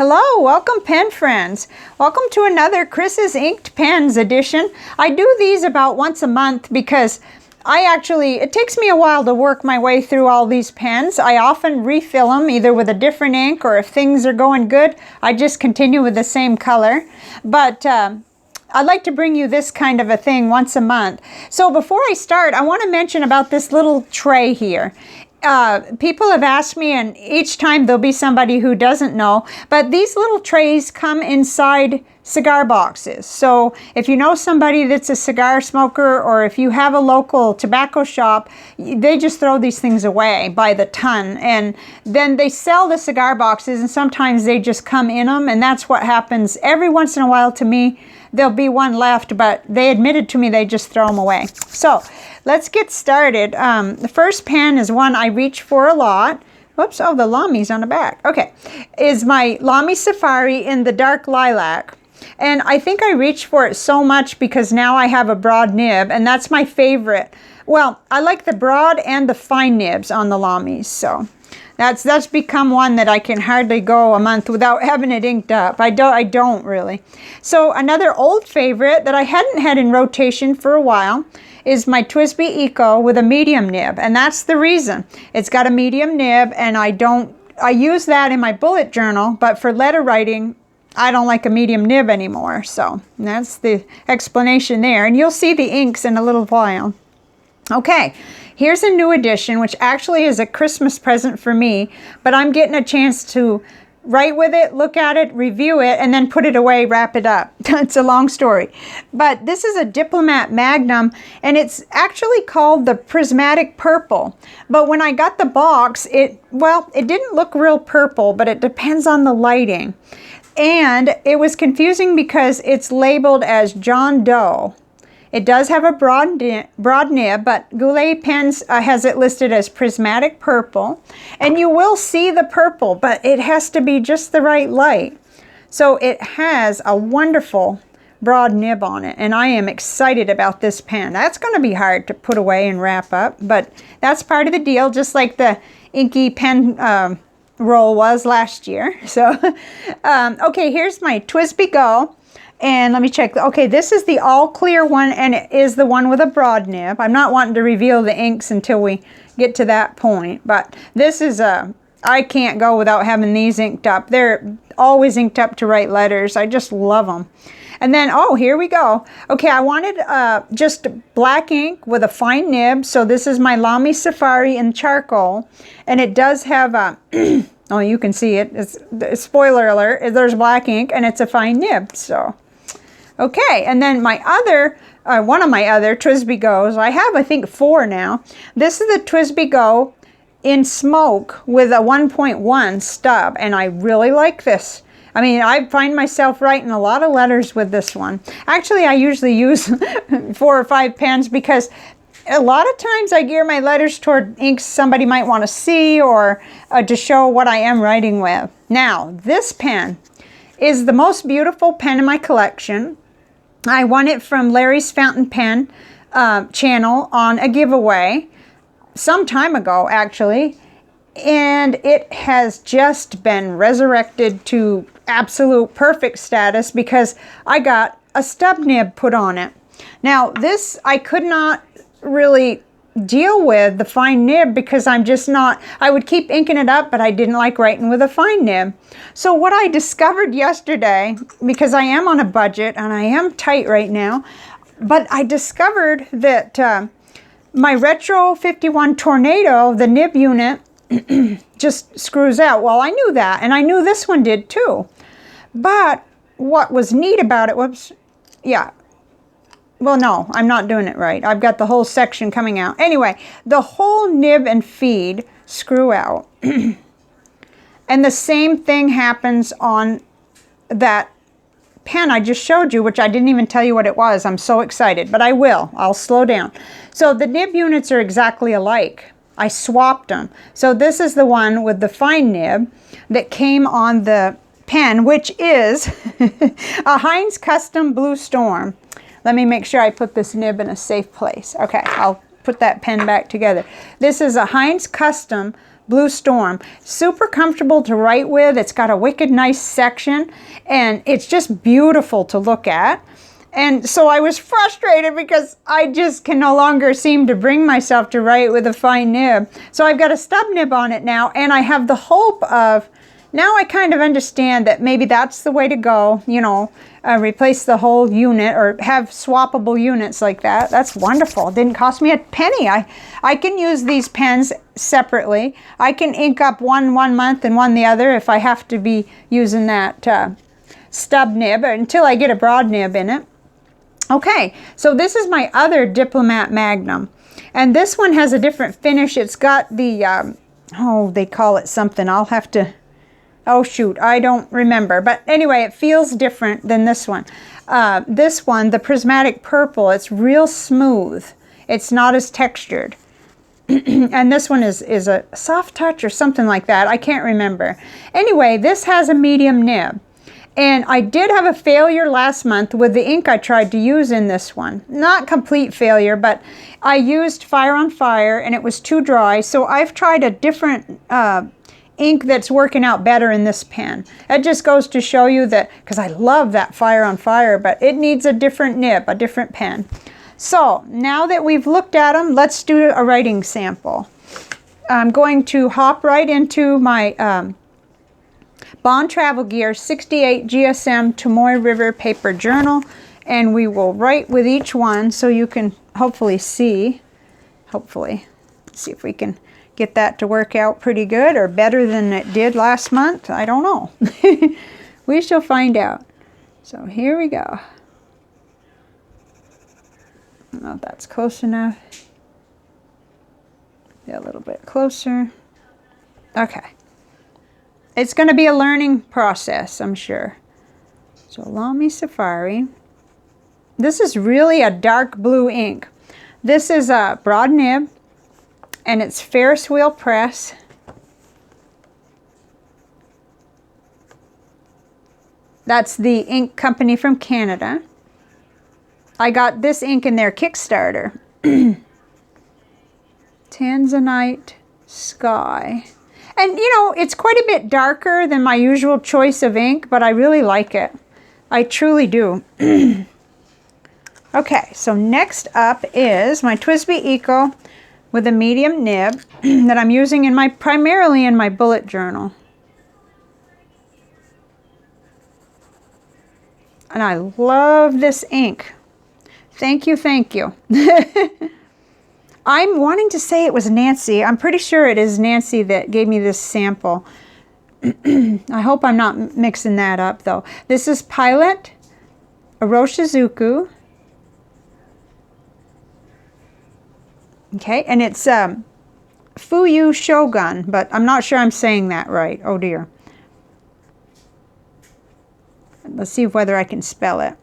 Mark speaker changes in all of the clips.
Speaker 1: Hello, welcome pen friends. Welcome to another Chris's Inked Pens edition. I do these about once a month because it takes me a while to work my way through all these pens. I often refill them either with a different ink, or if things are going good, I just continue with the same color. But I'd like to bring you this kind of a thing once a month. So before I start, I want to mention about this little tray here. People have asked me, and each time there'll be somebody who doesn't know, but these little trays come inside cigar boxes. So if you know somebody that's a cigar smoker, or if you have a local tobacco shop, they just throw these things away by the ton, and then they sell the cigar boxes, and sometimes they just come in them, and that's what happens every once in a while to me. There'll be one left, but they admitted to me they just throw them away. So let's get started. The first pen is one I reach for a lot. Whoops, oh, the Lamy's on the back. Okay, is my Lamy Safari in the dark lilac. And I think I reach for it so much because now I have a broad nib, and that's my favorite. Well, I like the broad and the fine nibs on the Lamys, so that's become one that I can hardly go a month without having it inked up. I don't really. So another old favorite that I hadn't had in rotation for a while is my Twisty Eco with a medium nib, and that's the reason. It's got a medium nib, and I use that in my bullet journal, but for letter writing, I don't like a medium nib anymore. So that's the explanation there, and you'll see the inks in a little while. Okay, here's a new edition, which actually is a Christmas present for me, but I'm getting a chance to write with it, look at it, review it, and then put it away, wrap it up. It's a long story. But this is a Diplomat Magnum, and it's actually called the Prismatic Purple. But when I got the box, it didn't look real purple, but it depends on the lighting. And it was confusing because it's labeled as John Doe. It does have a broad nib, but Goulet Pens has it listed as Prismatic Purple. And you will see the purple, but it has to be just the right light. So it has a wonderful broad nib on it, and I am excited about this pen. That's going to be hard to put away and wrap up, but that's part of the deal, just like the inky pen roll was last year. So, okay, here's my Twisby Go. And let me check. Okay, this is the all clear one, and it is the one with a broad nib. I'm not wanting to reveal the inks until we get to that point, but this is I can't go without having these inked up. They're always inked up to write letters. I just love them. And then, oh, here we go. Okay, I wanted just black ink with a fine nib. So this is my Lamy Safari in charcoal, and it does have a oh, you can see it. It's spoiler alert. There's black ink, and it's a fine nib. So. Okay, and then my other, one of my other Twisby Goes, I have I think 4 now. This is the Twisby Go in smoke with a 1.1 stub, and I really like this. I mean, I find myself writing a lot of letters with this one. Actually, I usually use 4 or 5 pens because a lot of times I gear my letters toward inks somebody might want to see, or to show what I am writing with. Now, this pen is the most beautiful pen in my collection. I won it from Larry's Fountain Pen channel on a giveaway some time ago, actually, and it has just been resurrected to absolute perfect status because I got a stub nib put on it. Now, this I could not really deal with the fine nib because I'm just not, I would keep inking it up, but I didn't like writing with a fine nib. So what I discovered yesterday, because I am on a budget and I am tight right now, but I discovered that my Retro 51 Tornado, the nib unit, just screws out. Well, I knew that, and I knew this one did too. But what was neat about it, whoops, yeah, well, no, I'm not doing it right. I've got the whole section coming out. Anyway, the whole nib and feed screw out. And the same thing happens on that pen I just showed you, which I didn't even tell you what it was. I'm so excited, but I will. I'll slow down. So the nib units are exactly alike. I swapped them. So this is the one with the fine nib that came on the pen, which is a Hinds Custom Blue Storm. Let me make sure I put this nib in a safe place. Okay, I'll put that pen back together. This is a Hinds Custom Blue Storm. Super comfortable to write with. It's got a wicked nice section, and it's just beautiful to look at. And so I was frustrated because I just can no longer seem to bring myself to write with a fine nib. So I've got a stub nib on it now, and I have the hope of, now I kind of understand that maybe that's the way to go, you know, replace the whole unit or have swappable units like that. That's wonderful. It didn't cost me a penny. I can use these pens separately. I can ink up one month and one the other if I have to be using that stub nib until I get a broad nib in it. Okay, so this is my other Diplomat Magnum, and this one has a different finish. It's got the, oh, they call it something. I'll have to, oh shoot, I don't remember. But anyway, it feels different than this one. This one, the Prismatic Purple, it's real smooth. It's not as textured. And this one is a soft touch or something like that. I can't remember. Anyway, this has a medium nib. And I did have a failure last month with the ink I tried to use in this one. Not complete failure, but I used Fire on Fire and it was too dry. So I've tried a different ink that's working out better in this pen. It just goes to show you that, because I love that Fire on Fire, but it needs a different nib, a different pen. So now that we've looked at them, let's do a writing sample. I'm going to hop right into my Bond Travel Gear 68 GSM Tomoe River paper journal, and we will write with each one so you can hopefully see if we can get that to work out pretty good or better than it did last month. I don't know. We shall find out. So here we go. I don't know if that's close enough. Be a little bit closer. Okay. It's going to be a learning process, I'm sure. So Lamy Safari. This is really a dark blue ink. This is a broad nib, and it's Ferriswheel press. That's the ink company from Canada. I got this ink in their Kickstarter. Tanzanite Sky. And, you know, it's quite a bit darker than my usual choice of ink, but I really like it. I truly do. Okay, so next up is my Twisty Eco with a medium nib that I'm using in primarily in my bullet journal. And I love this ink. Thank you, thank you. I'm wanting to say it was Nancy. I'm pretty sure it is Nancy that gave me this sample. I hope I'm not mixing that up, though. This is Pilot Iroshizuku. Okay, and it's Fuyu-Syogun, but I'm not sure I'm saying that right. Oh, dear. Let's see whether I can spell it.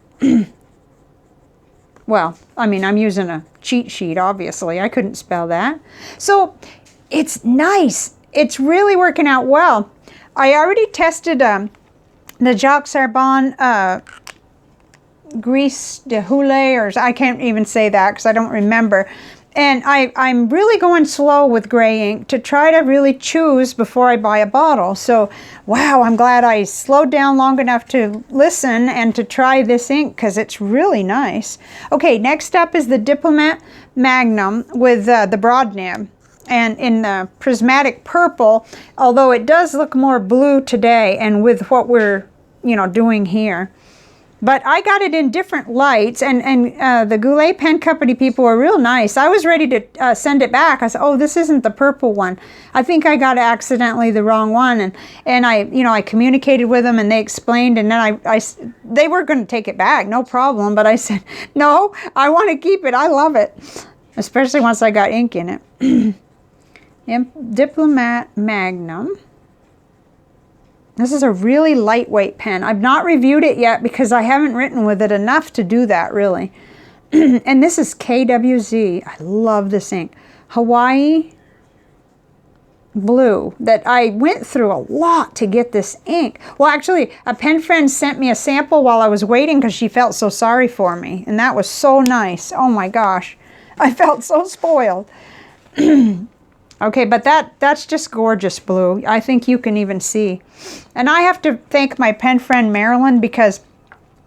Speaker 1: Well, I mean, I'm using a cheat sheet, obviously. I couldn't spell that. So it's nice. It's really working out well. I already tested the Jacques Sarbon Gris de Houlet, or I can't even say that because I don't remember. And I'm really going slow with gray ink to try to really choose before I buy a bottle. So, wow, I'm glad I slowed down long enough to listen and to try this ink because it's really nice. Okay, next up is the Diplomat Magnum with the broad nib. And in the Prismatic Purple, although it does look more blue today and with what we're, you know, doing here. But I got it in different lights, and the Goulet Pen Company people were real nice. I was ready to send it back. I said, oh, this isn't the purple one. I think I got accidentally the wrong one. And I communicated with them, and they explained, and then they were going to take it back, no problem. But I said, no, I want to keep it. I love it, especially once I got ink in it. Diplomat Magnum. This is a really lightweight pen. I've not reviewed it yet because I haven't written with it enough to do that, really. And this is KWZ. I love this ink. Hawaii Blue. That I went through a lot to get this ink. Well, actually, a pen friend sent me a sample while I was waiting because she felt so sorry for me. And that was so nice. Oh my gosh. I felt so spoiled. Okay, but that's just gorgeous blue. I think you can even see. And I have to thank my pen friend Marilyn, because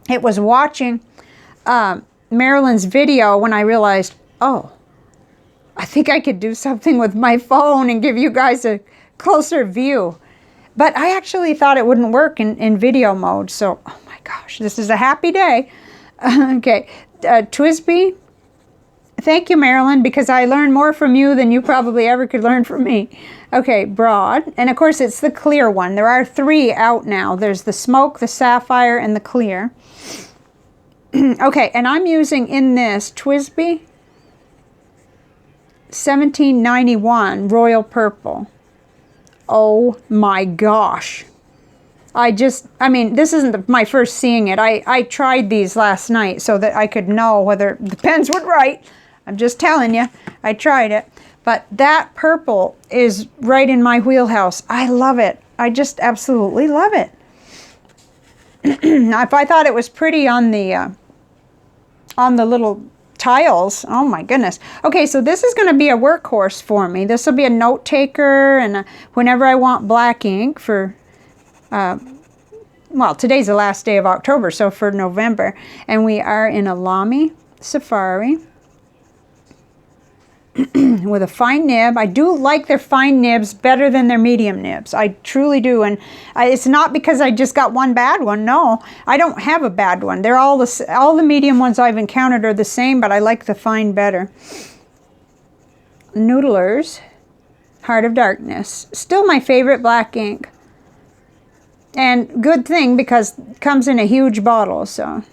Speaker 1: it was watching Marilyn's video when I realized, oh, I think I could do something with my phone and give you guys a closer view. But I actually thought it wouldn't work in video mode. So, oh my gosh, this is a happy day. Okay, TWSBI. Thank you, Marilyn, because I learned more from you than you probably ever could learn from me. Okay, broad. And of course, it's the clear one. There are 3 out now. There's the smoke, the sapphire, and the clear. Okay, and I'm using in this TWSBI 1791 Royal Purple. Oh my gosh. I mean, this isn't my first seeing it. I tried these last night so that I could know whether the pens would write. I'm just telling you, I tried it. But that purple is right in my wheelhouse. I love it. I just absolutely love it. If I thought it was pretty on the little tiles, oh my goodness. Okay, so this is going to be a workhorse for me. This will be a note taker, and whenever I want black ink for, well, today's the last day of October, so for November. And we are in a Lamy Safari. With a fine nib. I do like their fine nibs better than their medium nibs. I truly do. And it's not because I just got one bad one. No, I don't have a bad one. They're all the medium ones I've encountered are the same, but I like the fine better. Noodlers, Heart of Darkness. Still my favorite black ink. And good thing, because it comes in a huge bottle, so...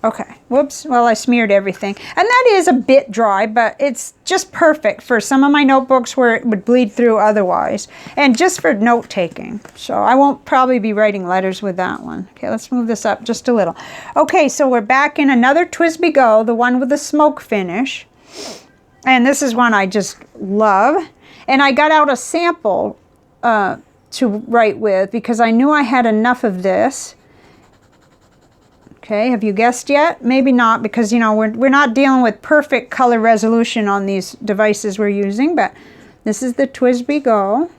Speaker 1: Okay, whoops, well, I smeared everything. And that is a bit dry, but it's just perfect for some of my notebooks where it would bleed through otherwise. And just for note-taking. So I won't probably be writing letters with that one. Okay, let's move this up just a little. Okay, so we're back in another TWSBI Go, the one with the smoke finish. And this is one I just love. And I got out a sample to write with because I knew I had enough of this. Okay, have you guessed yet? Maybe not, because, you know, we're not dealing with perfect color resolution on these devices we're using, but this is the TWSBI Go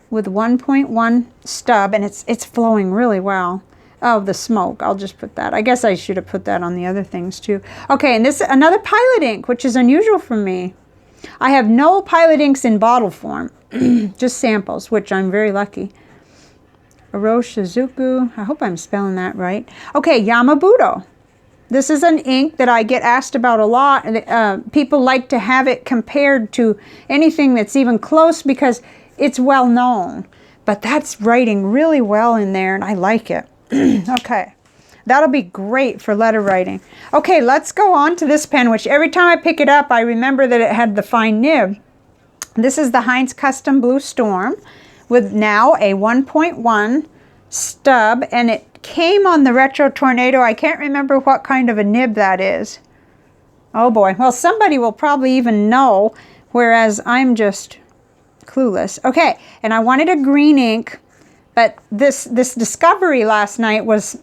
Speaker 1: with 1.1 stub, and it's flowing really well. Oh, the smoke, I'll just put that. I guess I should have put that on the other things too. Okay, and this another Pilot ink, which is unusual for me. I have no Pilot inks in bottle form, just samples, which I'm very lucky. Eero Shizuku, I hope I'm spelling that right. Okay, Yama Budo. This is an ink that I get asked about a lot. And people like to have it compared to anything that's even close because it's well known. But that's writing really well in there, and I like it. Okay, that'll be great for letter writing. Okay, let's go on to this pen, which every time I pick it up, I remember that it had the fine nib. This is the Hinds Custom Blue Storm, with now a 1.1 stub, and it came on the Retro Tornado. I can't remember what kind of a nib that is. Oh boy, well, somebody will probably even know, whereas I'm just clueless. Okay, and I wanted a green ink, but this discovery last night was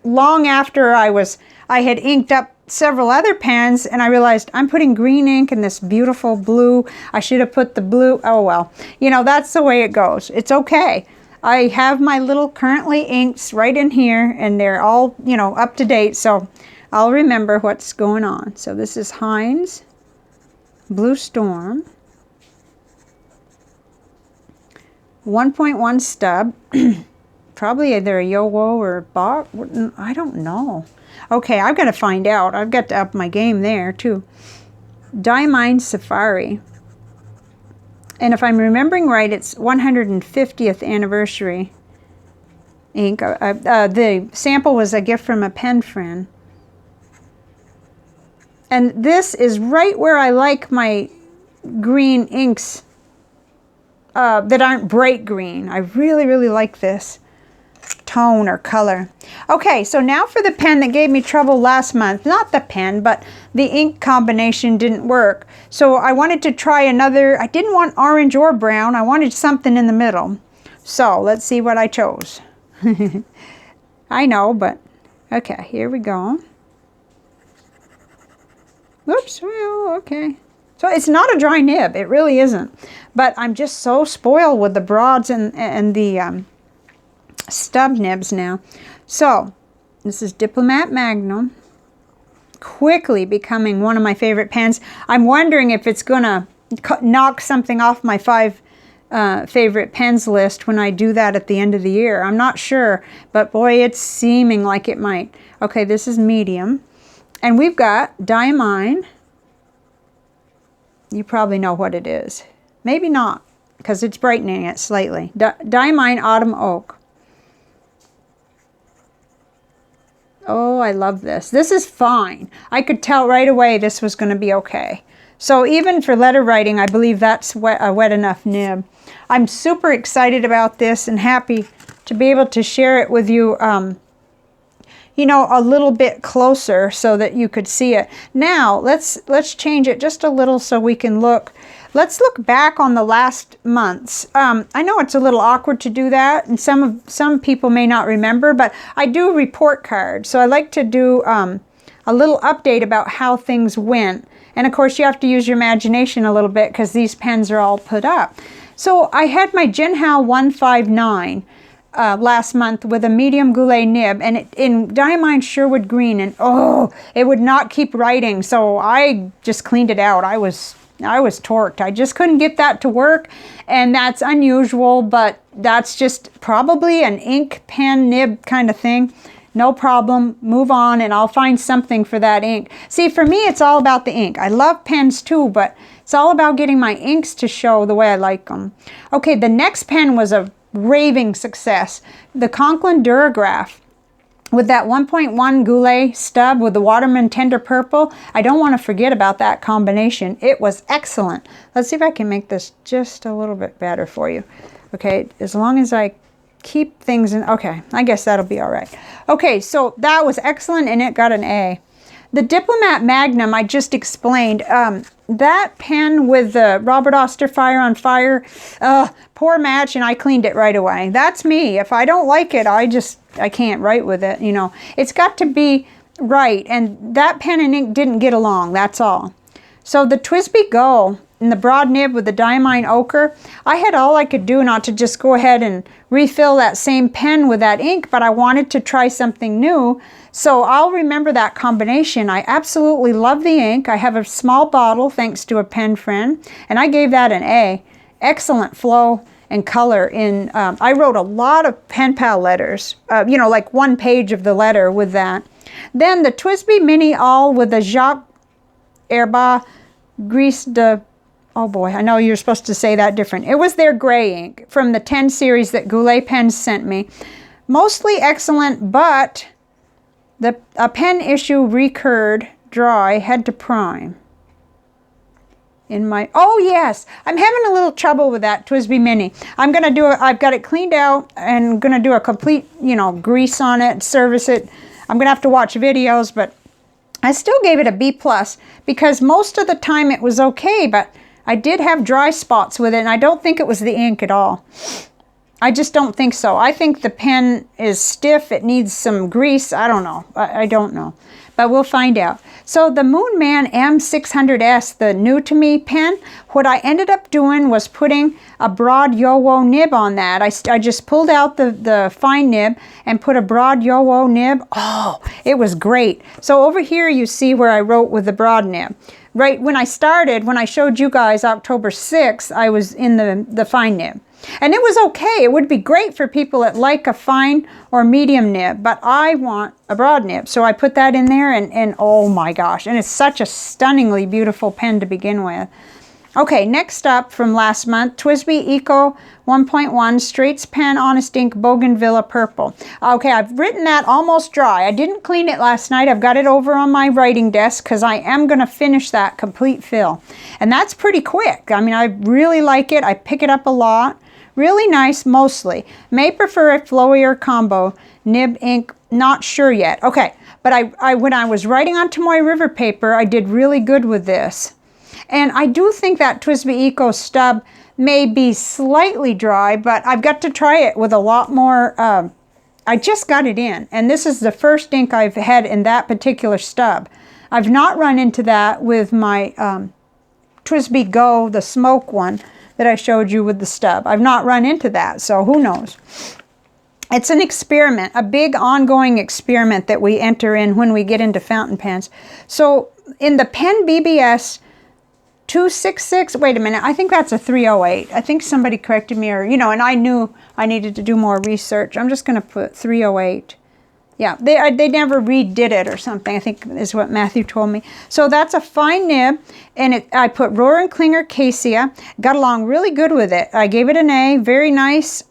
Speaker 1: long after I had inked up several other pens, and I realized I'm putting green ink in this beautiful blue. I should have put the blue. Oh well, you know, that's the way it goes. It's okay. I have my little currently inks right in here, and they're all, you know, up to date, so I'll remember what's going on. So this is Hinds Blue Storm, 1.1 stub. Probably either a JoWo or a box. I don't know. Okay, I've got to find out. I've got to up my game there too. Diamine Safari. And if I'm remembering right, it's 150th anniversary ink. The sample was a gift from a pen friend. And this is right where I like my green inks that aren't bright green. I really, really like this tone or color. Okay, so now for the pen that gave me trouble last month. Not the pen, but the ink combination didn't work. So I wanted to try another. I didn't want orange or brown. I wanted something in the middle. So let's see what I chose. I know, but okay, here we go. Whoops, well, okay. So it's not a dry nib, it really isn't. But I'm just so spoiled with the broads and the stub nibs now. So this is Diplomat Magnum, quickly becoming one of my favorite pens. I'm wondering if it's gonna knock something off my 5 favorite pens list when I do that at the end of the year. I'm not sure, but boy, it's seeming like it might. Okay, this is medium. And we've got Diamine. You probably know what it is. Maybe not, because it's brightening it slightly. Diamine Autumn Oak. Oh, I love this. This is fine. I could tell right away this was going to be okay. So even for letter writing, I believe that's a wet enough nib. I'm super excited about this and happy to be able to share it with you, you know, a little bit closer so that you could see it. Now, let's change it just a little so we can look. Let's look back on the last months. I know it's a little awkward to do that, and some people may not remember, but I do report cards. So I like to do a little update about how things went. And of course, you have to use your imagination a little bit because these pens are all put up. So I had my Jinhao 159 last month with a medium goulet nib, and in Diamine Sherwood Green, and oh, it would not keep writing. So I just cleaned it out. I was torqued. I just couldn't get that to work, and that's unusual, but that's just probably an ink pen nib kind of thing. No problem, move on, and I'll find something for that ink. See, for me, it's all about the ink. I love pens too, but it's all about getting my inks to show the way I like them. Okay, the next pen was a raving success. The Conklin Durograph with that 1.1 goulet stub with the Waterman Tender Purple. I don't want to forget about that combination. It was excellent. Let's see if I can make this just a little bit better for you. Okay, as long as I keep things in, okay, I guess that'll be all right. Okay, so that was excellent, and it got an A. The Diplomat Magnum, I just explained. That pen with the Robert Oster Fire on Fire, poor match, and I cleaned it right away. That's me. If I don't like it, I can't write with it, you know. It's got to be right, and that pen and ink didn't get along, that's all. So the TWSBI Go in the broad nib with the Diamine Ochre, I had all I could do not to just go ahead and refill that same pen with that ink, but I wanted to try something new. So I'll remember that combination. I absolutely love the ink. I have a small bottle thanks to a pen friend, and I gave that an A. Excellent flow and color. I wrote a lot of pen pal letters, you know, like 1 page of the letter with that. Then the TWSBI Mini All with the Jacques Herbaz Gris de, oh boy, I know you're supposed to say that different. It was their gray ink from the 10 series that Goulet Pens sent me. Mostly excellent, but a pen issue recurred dry, had to prime. Oh yes, I'm having a little trouble with that TWSBI Mini. I've got it cleaned out and gonna do a complete, you know, grease on it, service it. I'm gonna have to watch videos, but I still gave it a B+ because most of the time it was okay, but I did have dry spots with it, and I don't think it was the ink at all. I just don't think so. I think the pen is stiff. It needs some grease. I don't know. I don't know. But we'll find out. So the Moonman M600S, the new to me pen, what I ended up doing was putting a broad JoWo nib on that. I just pulled out the fine nib and put a broad JoWo nib. Oh, it was great. So over here you see where I wrote with the broad nib. Right when I started, when I showed you guys October 6th, I was in the fine nib. And it was okay. It would be great for people that like a fine or medium nib, but I want a broad nib. So I put that in there, and oh my gosh, and it's such a stunningly beautiful pen to begin with. Okay, next up from last month, TWSBI Eco 1.1 Straits Pen Honest Ink Bougainvillea Purple. Okay, I've written that almost dry. I didn't clean it last night. I've got it over on my writing desk because I am going to finish that complete fill. And that's pretty quick. I mean, I really like it. I pick it up a lot. Really nice, mostly. May prefer a flowier combo. Nib ink, not sure yet. Okay, but when I was writing on Tomoe River paper, I did really good with this. And I do think that TWSBI Eco stub may be slightly dry, but I've got to try it with a lot more. I just got it in, and this is the first ink I've had in that particular stub. I've not run into that with my TWSBI Go, the smoke one that I showed you with the stub. I've not run into that, so who knows. It's an experiment, a big ongoing experiment that we enter in when we get into fountain pens. So in the Pen BBS 266, wait a minute, I think that's a 308. I think somebody corrected me, or, you know, and I knew I needed to do more research. I'm just going to put 308. Yeah, they never redid it or something, I think is what Matthew told me. So that's a fine nib, and I put Rohrer & Klinger Cassia. Got along really good with it. I gave it an A, very nice,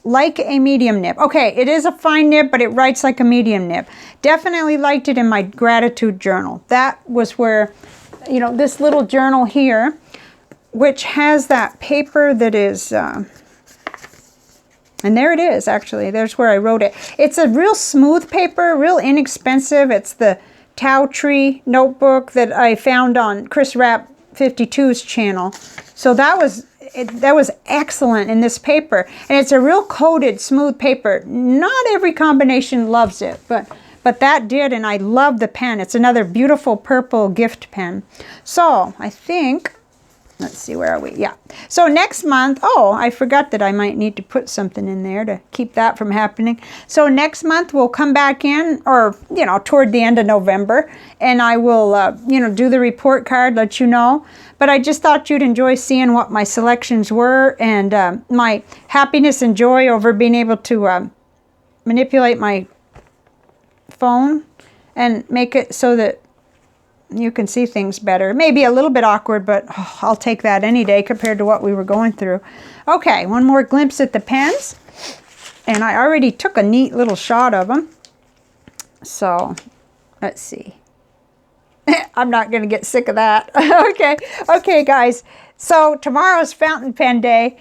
Speaker 1: like a medium nib. Okay, it is a fine nib, but it writes like a medium nib. Definitely liked it in my gratitude journal. That was where, you know, this little journal here, which has that paper that is... and there it is, actually. There's where I wrote it. It's a real smooth paper, real inexpensive. It's the Tao Tree notebook that I found on Chris Rapp 52's channel. So that was excellent in this paper. And it's a real coated, smooth paper. Not every combination loves it, but that did, and I love the pen. It's another beautiful purple gift pen. So I think... let's see, where are we? Yeah. So next month, oh, I forgot that I might need to put something in there to keep that from happening. So next month we'll come back in, or, you know, toward the end of November, and I will, you know, do the report card, let you know. But I just thought you'd enjoy seeing what my selections were, and my happiness and joy over being able to manipulate my phone and make it so that you can see things better. Maybe a little bit awkward, but oh, I'll take that any day compared to what we were going through. Okay, one more glimpse at the pens. And I already took a neat little shot of them. So, let's see. I'm not going to get sick of that. Okay, guys. So, tomorrow's fountain pen day.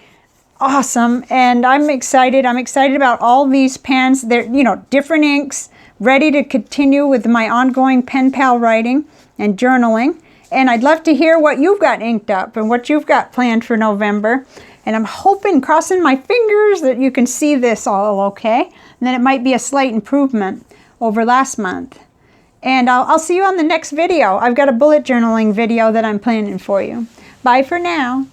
Speaker 1: Awesome. And I'm excited. I'm excited about all these pens. They're, you know, different inks, ready to continue with my ongoing pen pal writing and journaling. And I'd love to hear what you've got inked up and what you've got planned for November. And I'm hoping, crossing my fingers, that you can see this all okay. And then it might be a slight improvement over last month. And I'll see you on the next video. I've got a bullet journaling video that I'm planning for you. Bye for now.